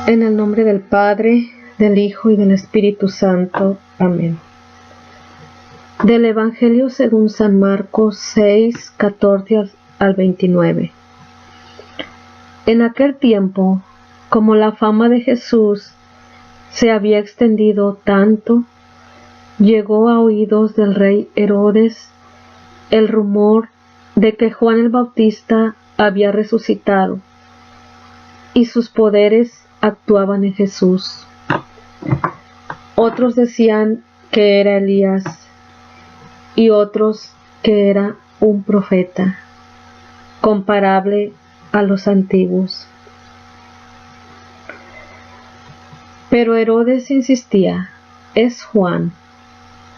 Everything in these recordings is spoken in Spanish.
En el nombre del Padre, del Hijo y del Espíritu Santo. Amén. Del Evangelio según San Marcos 6, 14 al 29. En aquel tiempo, como la fama de Jesús se había extendido tanto, llegó a oídos del rey Herodes el rumor de que Juan el Bautista había resucitado y sus poderes actuaban en Jesús. Otros decían que era Elías y otros que era un profeta, comparable a los antiguos. Pero Herodes insistía: es Juan,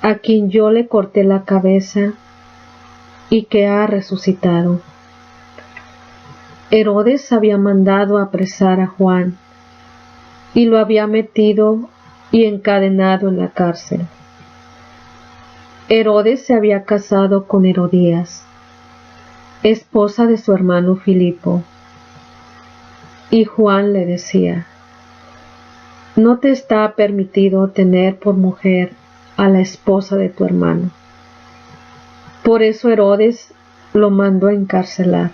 a quien yo le corté la cabeza y que ha resucitado. Herodes había mandado apresar a Juan y lo había metido y encadenado en la cárcel. Herodes se había casado con Herodías, esposa de su hermano Filipo, y Juan le decía: no te está permitido tener por mujer a la esposa de tu hermano. Por eso Herodes lo mandó a encarcelar.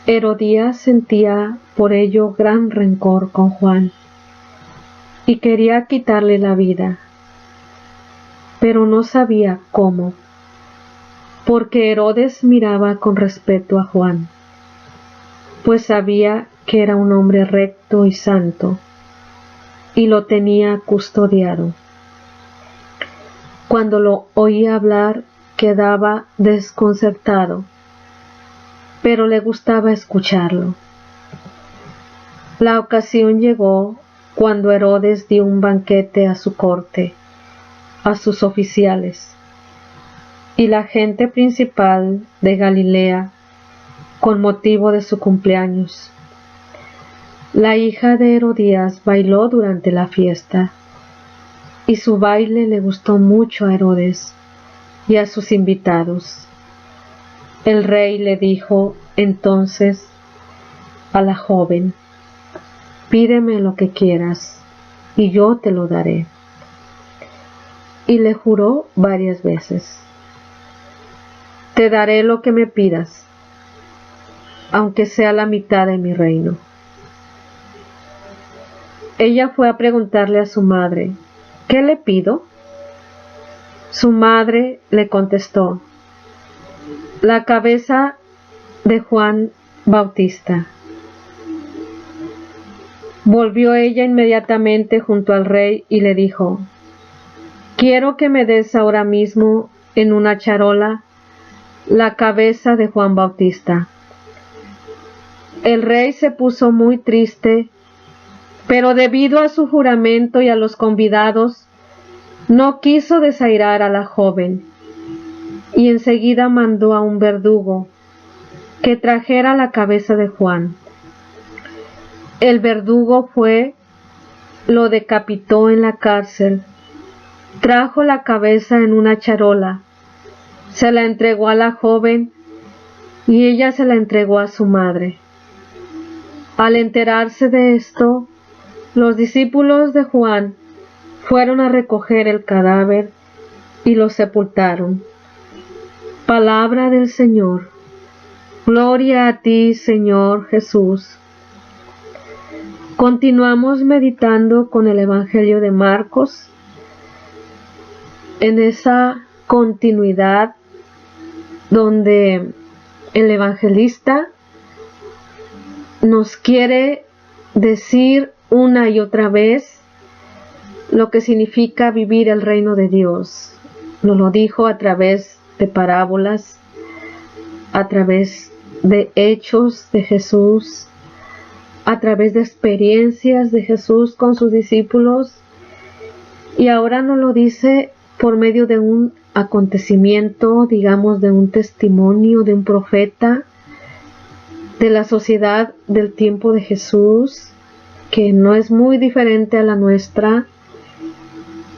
Herodías sentía por ello gran rencor con Juan y quería quitarle la vida, pero no sabía cómo, porque Herodes miraba con respeto a Juan, pues sabía que era un hombre recto y santo, y lo tenía custodiado. Cuando lo oía hablar, quedaba desconcertado, pero le gustaba escucharlo. La ocasión llegó cuando Herodes dio un banquete a su corte, a sus oficiales, y la gente principal de Galilea, con motivo de su cumpleaños. La hija de Herodías bailó durante la fiesta, y su baile le gustó mucho a Herodes y a sus invitados. El rey le dijo entonces a la joven: pídeme lo que quieras, y yo te lo daré. Y le juró varias veces: te daré lo que me pidas, aunque sea la mitad de mi reino. Ella fue a preguntarle a su madre: ¿qué le pido? Su madre le contestó: la cabeza de Juan Bautista. Volvió ella inmediatamente junto al rey y le dijo: quiero que me des ahora mismo en una charola la cabeza de Juan Bautista. El rey se puso muy triste, pero debido a su juramento y a los convidados, no quiso desairar a la joven, y enseguida mandó a un verdugo que trajera la cabeza de Juan. El verdugo fue, lo decapitó en la cárcel, trajo la cabeza en una charola, se la entregó a la joven y ella se la entregó a su madre. Al enterarse de esto, los discípulos de Juan fueron a recoger el cadáver y lo sepultaron. Palabra del Señor. Gloria a ti, Señor Jesús. Continuamos meditando con el Evangelio de Marcos, en esa continuidad donde el evangelista nos quiere decir una y otra vez lo que significa vivir el reino de Dios. Nos lo dijo a través de parábolas, a través de hechos de Jesús, a través de experiencias de Jesús con sus discípulos, y ahora nos lo dice por medio de un acontecimiento, digamos, de un testimonio de un profeta de la sociedad del tiempo de Jesús, que no es muy diferente a la nuestra,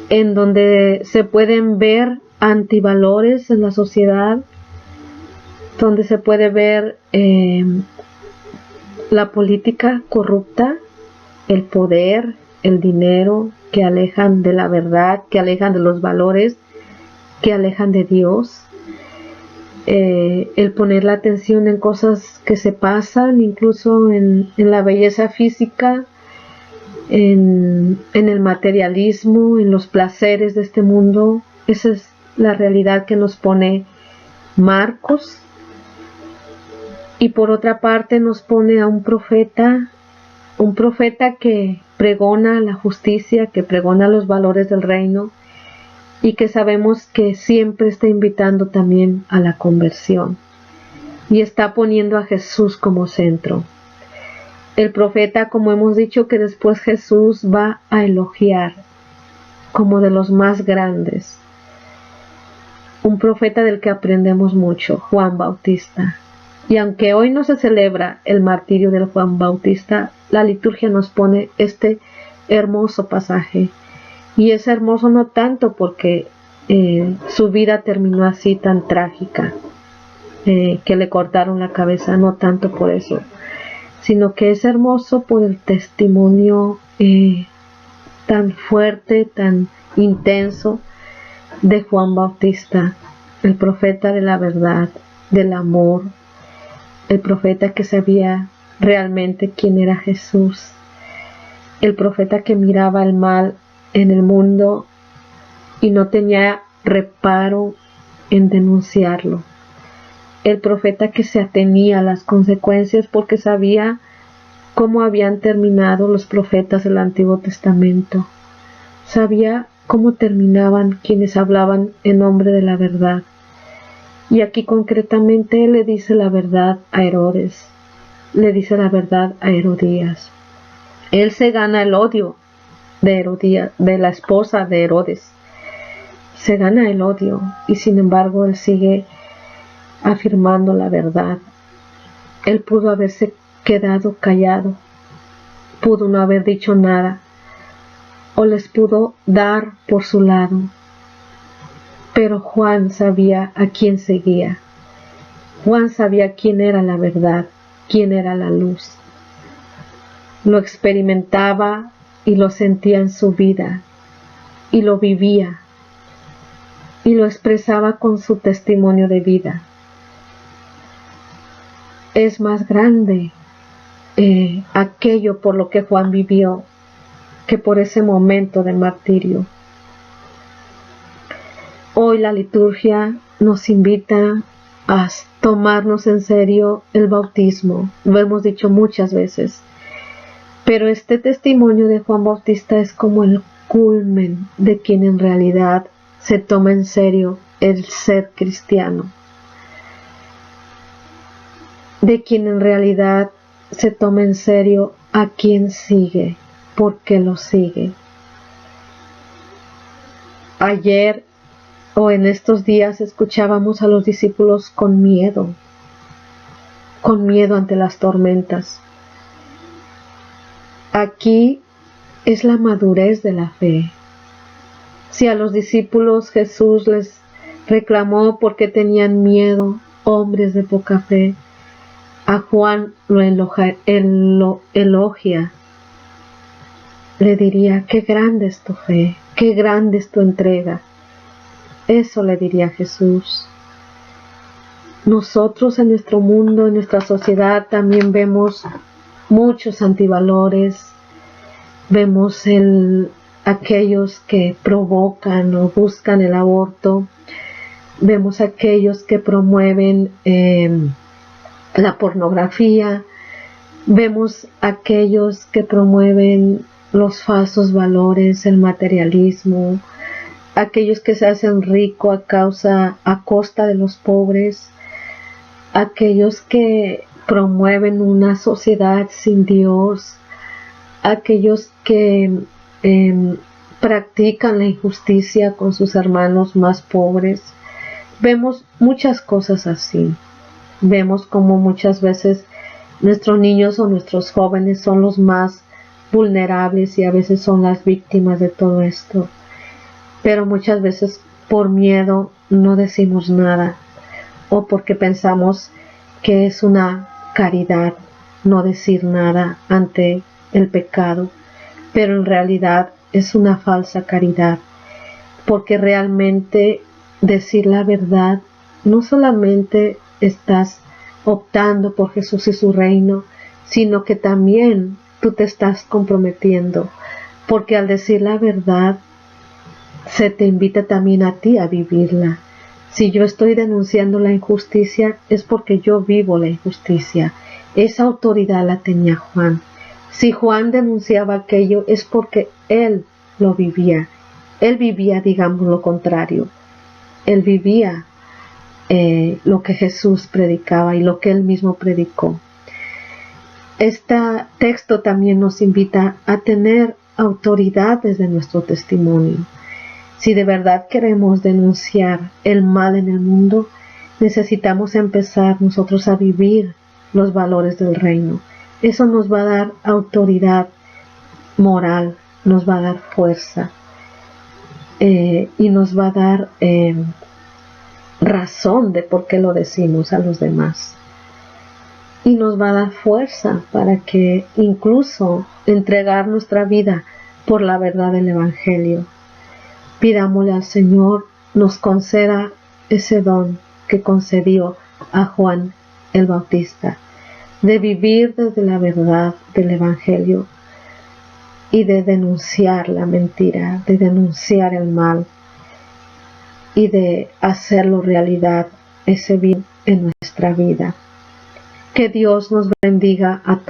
en donde se pueden ver antivalores en la sociedad, donde se puede ver la política corrupta, el poder, el dinero, que alejan de la verdad, que alejan de los valores, que alejan de Dios. El poner la atención en cosas que se pasan, incluso en la belleza física, en el materialismo, en los placeres de este mundo. Esa es la realidad que nos pone Marcos. Y por otra parte nos pone a un profeta que pregona la justicia, que pregona los valores del reino, y que sabemos que siempre está invitando también a la conversión y está poniendo a Jesús como centro. El profeta, como hemos dicho, que después Jesús va a elogiar como de los más grandes. Un profeta del que aprendemos mucho, Juan Bautista. Y aunque hoy no se celebra el martirio del Juan Bautista, la liturgia nos pone este hermoso pasaje. Y es hermoso no tanto porque su vida terminó así tan trágica, que le cortaron la cabeza, no tanto por eso, sino que es hermoso por el testimonio tan fuerte, tan intenso de Juan Bautista, el profeta de la verdad, del amor, el profeta que sabía realmente quién era Jesús, el profeta que miraba el mal en el mundo y no tenía reparo en denunciarlo. El profeta que se atenía a las consecuencias porque sabía cómo habían terminado los profetas del Antiguo Testamento. Sabía cómo terminaban quienes hablaban en nombre de la verdad. Y aquí concretamente le dice la verdad a Herodes, le dice la verdad a Herodías. Él se gana el odio de Herodías, de la esposa de Herodes. Se gana el odio y sin embargo él sigue afirmando la verdad. Él pudo haberse quedado callado, pudo no haber dicho nada, o les pudo dar por su lado. Pero Juan sabía a quién seguía. Juan sabía quién era la verdad, quién era la luz. Lo experimentaba y lo sentía en su vida, y lo vivía, y lo expresaba con su testimonio de vida. Es más grande aquello por lo que Juan vivió que por ese momento de martirio. Hoy la liturgia nos invita a tomarnos en serio el bautismo. Lo hemos dicho muchas veces. Pero este testimonio de Juan Bautista es como el culmen de quien en realidad se toma en serio el ser cristiano. De quien en realidad se toma en serio a quien sigue, porque lo sigue. Ayer o en estos días escuchábamos a los discípulos con miedo ante las tormentas. Aquí es la madurez de la fe. Si a los discípulos Jesús les reclamó porque tenían miedo, hombres de poca fe, a Juan lo elogia. Le diría, qué grande es tu fe, qué grande es tu entrega. Eso le diría Jesús. Nosotros en nuestro mundo, en nuestra sociedad, también vemos muchos antivalores, vemos aquellos que provocan o buscan el aborto, vemos aquellos que promueven la pornografía, vemos aquellos que promueven los falsos valores, el materialismo, aquellos que se hacen ricos a costa de los pobres, aquellos que promueven una sociedad sin Dios, aquellos que practican la injusticia con sus hermanos más pobres. Vemos muchas cosas así. Vemos como muchas veces nuestros niños o nuestros jóvenes son los más vulnerables y a veces son las víctimas de todo esto. Pero muchas veces por miedo no decimos nada o porque pensamos que es una caridad no decir nada ante el pecado. pero en realidad es una falsa caridad, porque realmente decir la verdad no solamente estás optando por Jesús y su reino, sino que también tú te estás comprometiendo, porque al decir la verdad se te invita también a ti a vivirla. Si yo estoy denunciando la injusticia es porque yo vivo la injusticia. Esa autoridad la tenía Juan. Si Juan denunciaba aquello es porque él lo vivía. Él vivía, digamos, lo contrario. Él vivía lo que Jesús predicaba y lo que él mismo predicó. Este texto también nos invita a tener autoridad desde nuestro testimonio. Si de verdad queremos denunciar el mal en el mundo, necesitamos empezar nosotros a vivir los valores del reino. Eso nos va a dar autoridad moral, nos va a dar fuerza y nos va a dar razón de por qué lo decimos a los demás. Y nos va a dar fuerza para que incluso entregar nuestra vida por la verdad del Evangelio. Pidámosle al Señor nos conceda ese don que concedió a Juan el Bautista, de vivir desde la verdad del Evangelio y de denunciar la mentira, de denunciar el mal y de hacerlo realidad, ese bien en nuestra vida. Que Dios nos bendiga a todos.